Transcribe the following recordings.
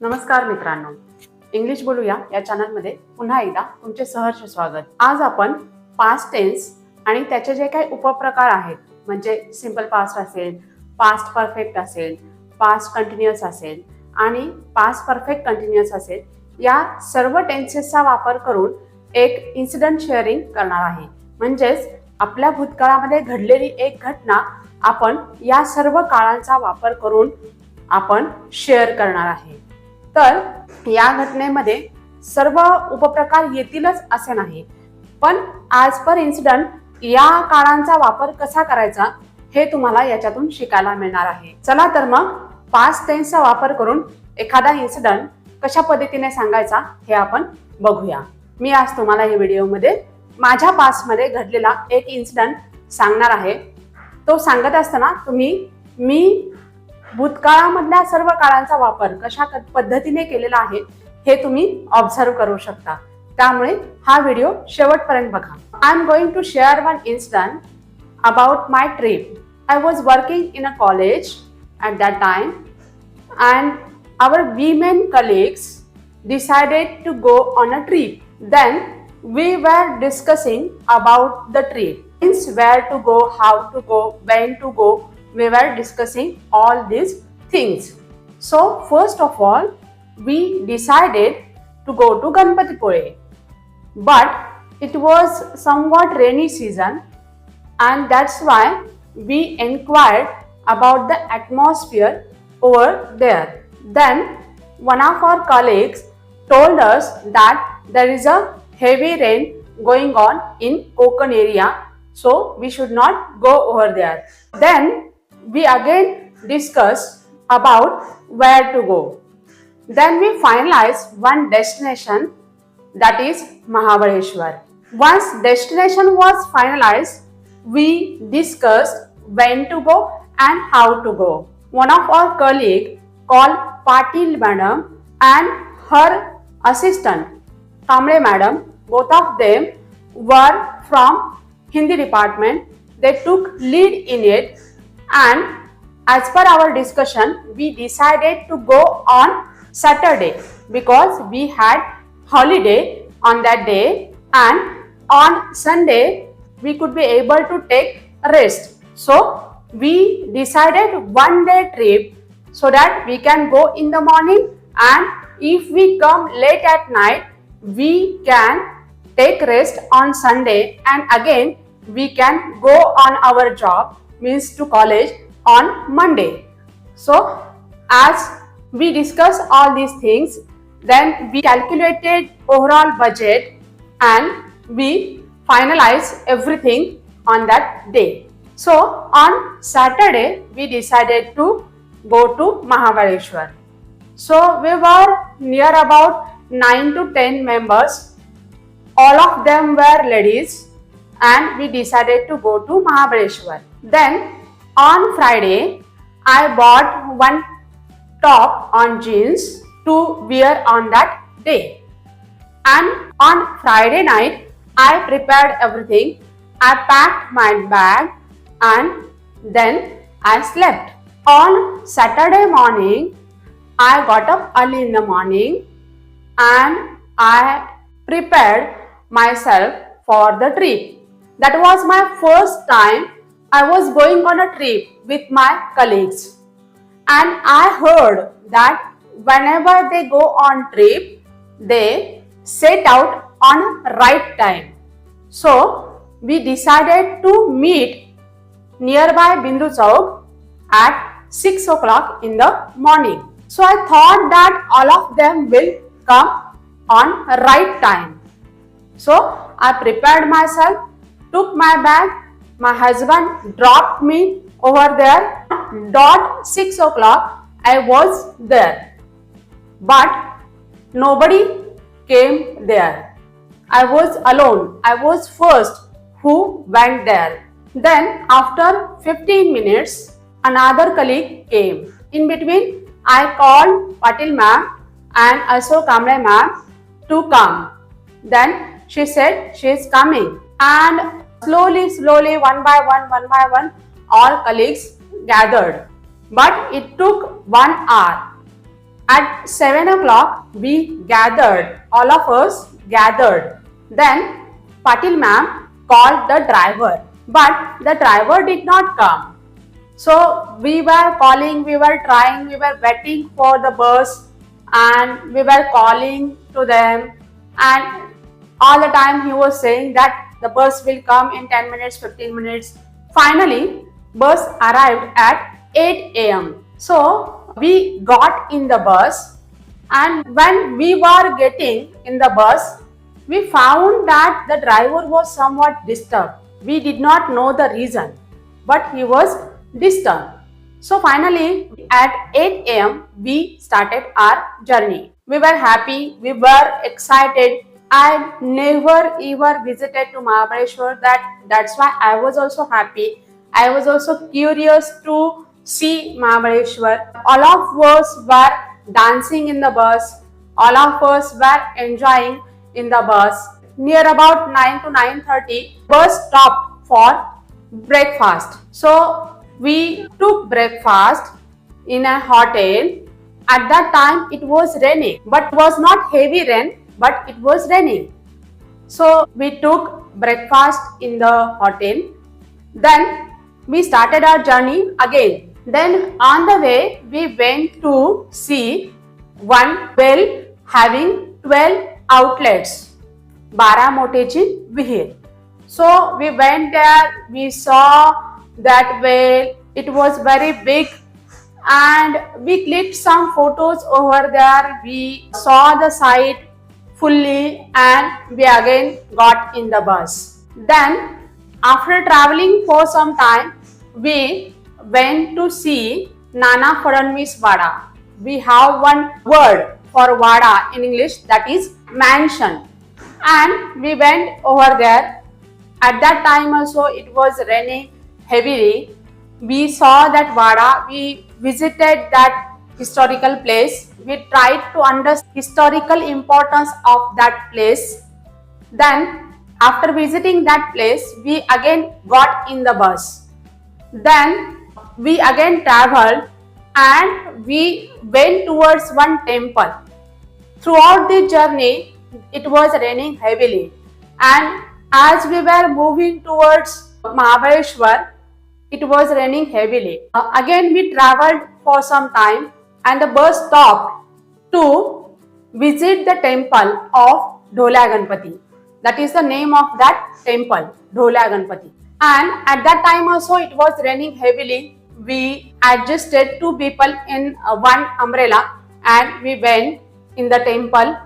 नमस्कार मित्रांनो, इंग्लिश बोलूया या चॅनलमध्ये पुन्हा एकदा तुमचे सहर्ष स्वागत. आज आपण पास्ट टेन्स आणि त्याचे जे काही उपप्रकार आहेत, म्हणजे सिंपल पास्ट असेल, पास्ट परफेक्ट असेल, पास्ट कंटिन्युअस असेल आणि पास्ट परफेक्ट कंटिन्युअस असेल, या सर्व टेन्सेसचा वापर करून एक इन्सिडेंट शेअरिंग करणार आहे. म्हणजेच आपल्या भूतकाळामध्ये घडलेली एक घटना आपण या सर्व काळांचा वापर करून आपण शेअर करणार आहे. तर या घटनेमध्ये सर्व उपप्रकार येतीलच असे नाही, पण ॲज पर इन्सिडंट या काळांचा वापर कसा करायचा हे तुम्हाला याच्यातून शिकायला मिळणार आहे. चला तर मग पास्ट टेन्सचा वापर करून एखादा इन्सिडंट कशा पद्धतीने सांगायचा हे आपण बघूया. मी आज तुम्हाला या व्हिडिओमध्ये माझ्या पास्टमध्ये घडलेला एक इन्सिडंट सांगणार आहे. तो सांगत असताना मी भूतकाळामधल्या सर्व काळांचा वापर कशा पद्धतीने केलेला आहे हे तुम्ही ऑब्झर्व करू शकता. त्यामुळे हा व्हिडिओ शेवटपर्यंत बघा. I am going to share one incident about my trip. I was working in a college at that time and our women colleagues decided to go on a trip. Then we were discussing about the trip, means where to go, how to go, when to go. We were discussing all these things. So first of all, we decided to go to Ganpatipule, but it was somewhat rainy season, and that's why we inquired about the atmosphere over there. Then one of our colleagues told us that there is a heavy rain going on in Konkan area, so we should not go over there. Then we again discussed about where to go. Then we finalized one destination, that is Mahabaleshwar. Once destination was finalized, we discussed when to go and how to go. One of our colleague called Patil madam and her assistant Kamle madam, both of them were from Hindi department. They took lead in it, and as per our discussion, we decided to go on Saturday because we had holiday on that day, and on Sunday we could be able to take rest. So we decided one day trip so that we can go in the morning, and if we come late at night we can take rest on Sunday, and again we can go on our job, means to college, on Monday. So as we discussed all these things, then we calculated overall budget and we finalized everything on that day. So on Saturday we decided to go to Mahabaleshwar. So we were near about 9 to 10 members. All of them were ladies, and we decided to go to Mahabaleshwar. Then on Friday I bought one top on jeans to wear on that day. And on Friday night I prepared everything. I packed my bag and then I slept. On Saturday morning I got up early in the morning and I prepared myself for the trip. That was my first time I was going on a trip with my colleagues, and I heard that whenever they go on trip they set out on right time. So we decided to meet nearby Bindu Chowk at 6 o'clock in the morning. So I thought that all of them will come on right time. So I prepared myself, took my bag, my husband dropped me over there. Dot 6 o'clock I was there, but nobody came there. I was alone. I was first who went there. Then after 15 minutes another colleague came. In between I called Patil ma'am and also Kamle ma'am to come. Then she said she is coming, and slowly one by one all colleagues gathered. But it took 1 hour. At 7 o'clock, we gathered, all of us gathered. Then Patil ma'am called the driver, but the driver did not come. So we were calling, we were trying, we were waiting for the bus, and we were calling to them, and all the time he was saying that the bus will come in 10 minutes, 15 minutes. Finally, bus arrived at 8 a.m. So we got in the bus, and when we were getting in the bus, we found that the driver was somewhat disturbed. We did not know the reason, but he was disturbed. So finally, at 8 a.m., we started our journey. We were happy, we were excited. I never ever visited to Mahabaleshwar. That's why I was also happy. I was also curious to see Mahabaleshwar. All of us were dancing in the bus. All of us were enjoying in the bus. Near about 9 to 9:30, bus stopped for breakfast. So we took breakfast in a hotel. At that time it was raining, but it was not heavy rain, but it was raining. So we took breakfast in the hotel. Then we started our journey again. Then on the way we went to see one well having 12 outlets. Baramotechi Vihir. So we went there, we saw that well, it was very big, and we clicked some photos over there. We saw the site fully, and we again got in the bus. Then after traveling for some time, we went to see Nana Fadnavis Wada. We have one word for Wada in English, that is mansion, and we went over there. At that time also it was raining heavily. We saw that Wada, we visited that historical place. We tried to understand historical importance of that place. Then after visiting that place, we again got in the bus. Then we again traveled, and we went towards one temple. Throughout the journey, it was raining heavily, and as we were moving towards Mahabaleshwar, it was raining heavily. Again we traveled for some time, and the bus stopped to visit the temple of Dholia Ganpati. That is the name of that temple, Dholia Ganpati. And at that time also it was raining heavily. We adjusted two people in one umbrella, and we went in the temple.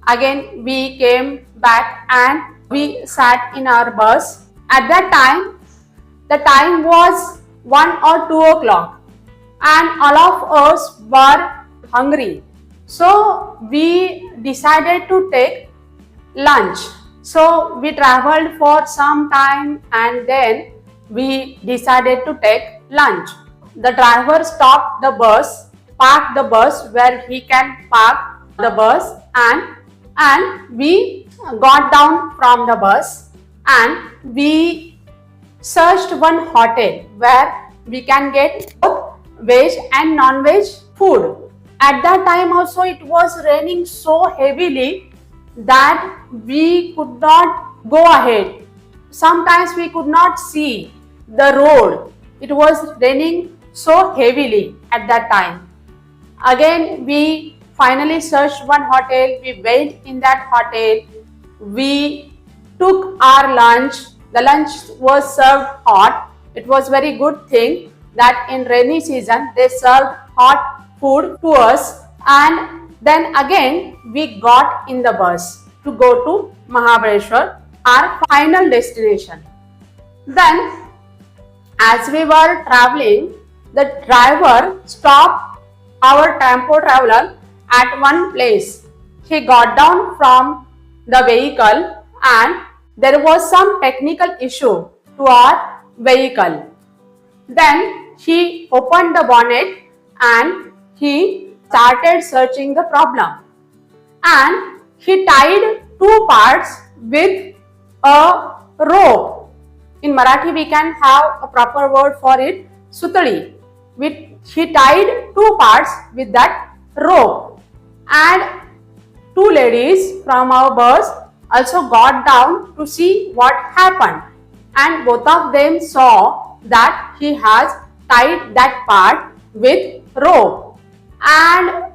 Again we came back, and we sat in our bus. At that time, the time was 1 or 2 o'clock, and all of us were hungry. So we decided to take lunch. So we traveled for some time, and then we decided to take lunch. The driver stopped the bus, parked the bus where he can park the bus, and we got down from the bus, and we searched one hotel where we can get both veg and non-veg food. At that time also it was raining so heavily that we could not go ahead. Sometimes we could not see the road. It was raining so heavily at that time. Again we finally searched one hotel. We went in that hotel. We took our lunch. The lunch was served hot. It was very good thing that in rainy season they served hot food to us. And then again we got in the bus to go to Mahabaleshwar, our final destination. Then as we were traveling, the driver stopped our tempo traveler at one place. He got down from the vehicle, and there was some technical issue to our vehicle. Then he opened the bonnet, and he started searching the problem, and he tied two parts with a rope. In Marathi we can have a proper word for it, sutali. He tied two parts with that rope. and two ladies from our bus also got down to see what happened, and both of them saw that he has tied that part with rope, and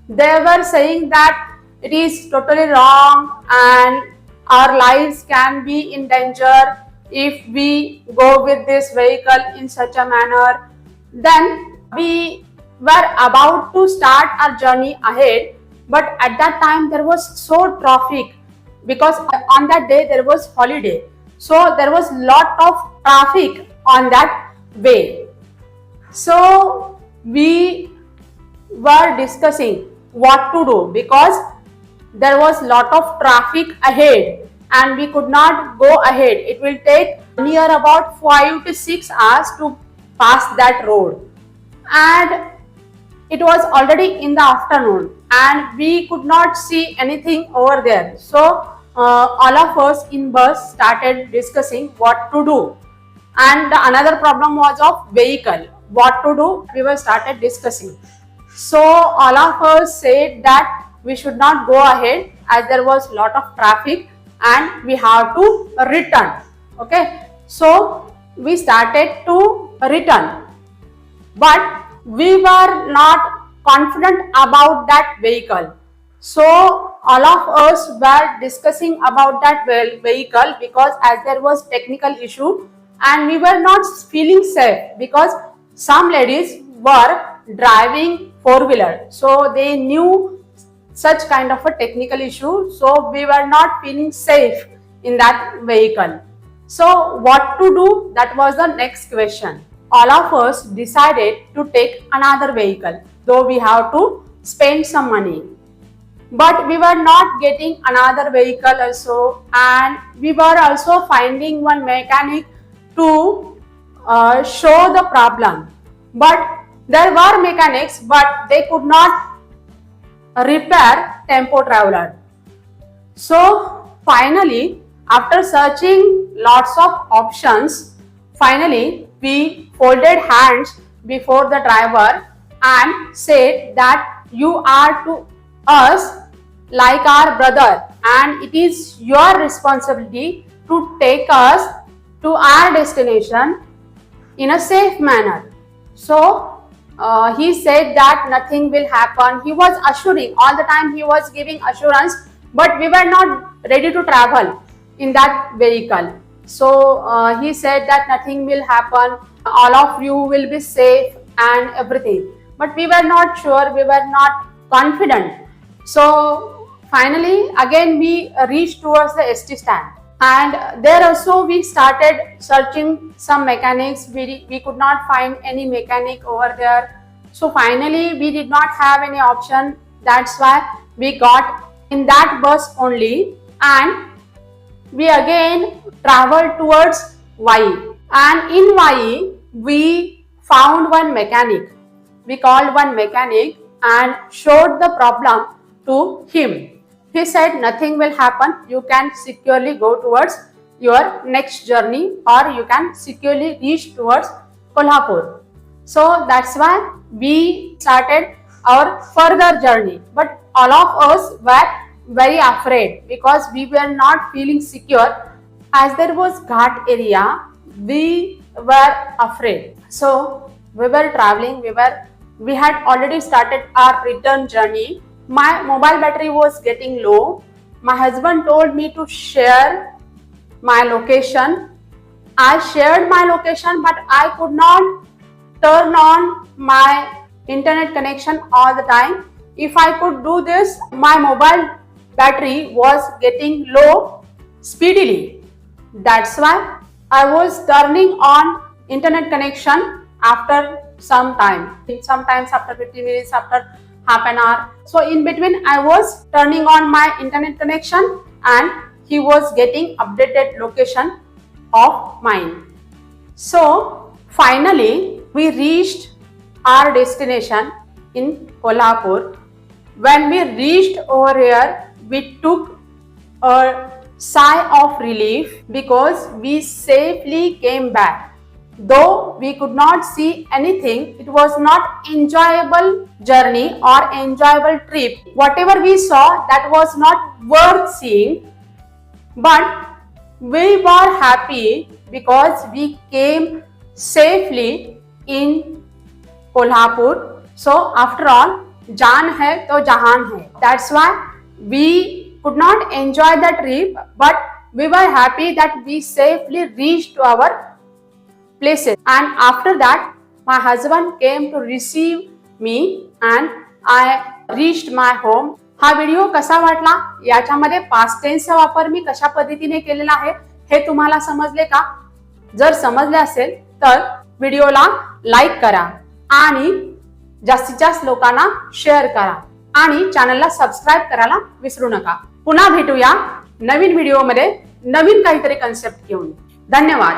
they were saying that it is totally wrong and our lives can be in danger if we go with this vehicle in such a manner. Then we were about to start our journey ahead, but at that time there was so traffic because on that day there was holiday, so there was lot of traffic on that way. So we were discussing what to do because there was lot of traffic ahead and we could not go ahead. It will take near about 5 to 6 hours to pass that road, and it was already in the afternoon and we could not see anything over there. So all of us in bus started discussing what to do, and another problem was of vehicle, what to do. We were started discussing. So all of us said that we should not go ahead as there was lot of traffic and we have to return. Okay, so we started to return, but we were not confident about that vehicle. So all of us were discussing about that vehicle because as there was technical issue and we were not feeling safe because some ladies were driving four-wheeler, so they knew such kind of a technical issue, so we were not feeling safe in that vehicle. So what to do, that was the next question. All of us decided to take another vehicle, though we have to spend some money, but we were not getting another vehicle also, and we were also finding one mechanic to show the problem. But there were mechanics, but they could not repair Tempo Traveler. So finally, after searching lots of options, finally we folded hands before the driver and said that you are to us like our brother and it is your responsibility to take us to our destination in a safe manner. So he said that nothing will happen. He was assuring all the time, he was giving assurance, but we were not ready to travel in that vehicle. So he said that nothing will happen, all of you will be safe and everything, but we were not sure, we were not confident. So finally again we reached towards the ST stand, and there also we started searching some mechanics. We could not find any mechanic over there. So finally we did not have any option, that's why we got in that bus only, and we again traveled towards Vai, and in Vai we found one mechanic. We called one mechanic and showed the problem to him. He said nothing will happen, you can securely go towards your next journey or you can securely reach towards Kolhapur. So that's why we started our further journey, but all of us were very afraid because we were not feeling secure. As there was Ghat area, we were afraid. So we were traveling, we had already started our return journey. My mobile battery was getting low. My husband told me to share my location. I shared my location, but I could not turn on my internet connection all the time. If I could do this, my mobile battery was getting low speedily. That's why I was turning on internet connection after some time, sometimes after 15 minutes, after half an hour. So in between I was turning on my internet connection and he was getting updated location of mine. So finally we reached our destination in Kolhapur. When we reached over here, we took a sigh of relief because we safely came back. Though we could not see anything, it was not enjoyable journey or enjoyable trip. Whatever we saw, that was not worth seeing. But we were happy because we came safely in Kolhapur. So after all, जान है तो जहान है. That's why we could not enjoy the trip, but we were happy that we safely reached to our places. And after that, my husband came to receive me and I reached my home. हा video कसा वाटला, याच्यामध्ये past टेन्सचा वापर मी कशा पद्धतीने केलेला आहे हे तुम्हाला समजले का? जर समजले असेल तर व्हिडिओला लाईक करा आणि जास्तीत जास्त लोकांना शेअर करा आणि चॅनलला सबस्क्राईब करायला विसरू नका. पुन्हा भेटूया नवीन व्हिडिओमध्ये नवीन काहीतरी कन्सेप्ट घेऊन. धन्यवाद.